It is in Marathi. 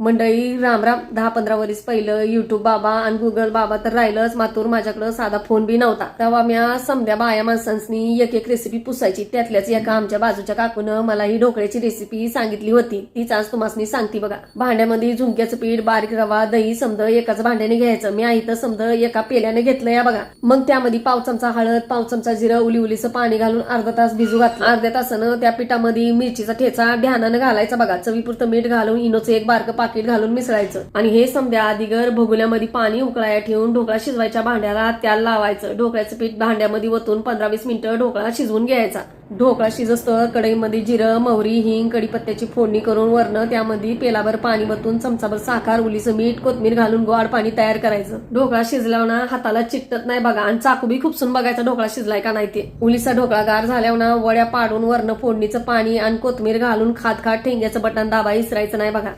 मंडळी राम राम. 10-15 वर्ष पहिलं युट्यूब बाबा आणि गुगल बाबा तर राहिलंच मातूर. माझ्याकडे साधा फोन बी नव्हता. तेव्हा मी समध्या बाया माणसांनी एक एक रेसिपी पुसायची. त्यातल्याच एका आमच्या बाजूच्या काकूनं मला ही ढोकळ्याची रेसिपी सांगितली होती. तीच आज तुम्हाला सांगते बघा. भांड्यामध्ये झुंक्याचं पीठ, बारीक रवा, दही समद एकाच भांड्याने घ्यायचं. मी इथं समद एका पेल्याने घेतलं या बघा. मग त्यामध्ये पाव चमचा हळद, पाव चमचा जिरं, उलीचं पाणी घालून अर्धा तास भिजू घातलं. अर्ध्या तासानं त्या पिठामध्ये मिरचीचा ठेचा ध्यानानं घालायचा बघा. चवीपुरतं मीठ घालून इनोचं एक बारकं पाकिट घालून मिसळायचं आणि हे समध्या आधीगर भगुल्यामध्ये पाणी उकळायला ठेवून ढोकळा शिजवायच्या भांड्याला त्याला लावायचं. ढोकळ्याचं पीठ भांड्यामध्ये ओतून 15-20 मिनिटं ढोकळा शिजवून घ्यायचा. ढोकळा शिजस्तोवर कढईमध्ये जिरं, मोहरी, हिंग, कढीपत्त्याची फोडणी करून वरनं त्यामध्ये पेलाभर पाणी वतून चमचाभर साखर, उलीचं मीठ, कोथमीर घालून गोड पाणी तयार करायचं. ढोकळा शिजल्यावर ना हाताला चिकटत नाही बघा. आणि चाकू बी खुपसून बघायचा ढोकळा शिजलाय का नाही ते. उलीचा ढोकळा गार झाल्यावर ना वड्या पाडून वरनं फोडणीचं पाणी आणि कोथमीर घालून खात खात ठेंग्याचं बटन दाबा इसरायचं नाही बघा.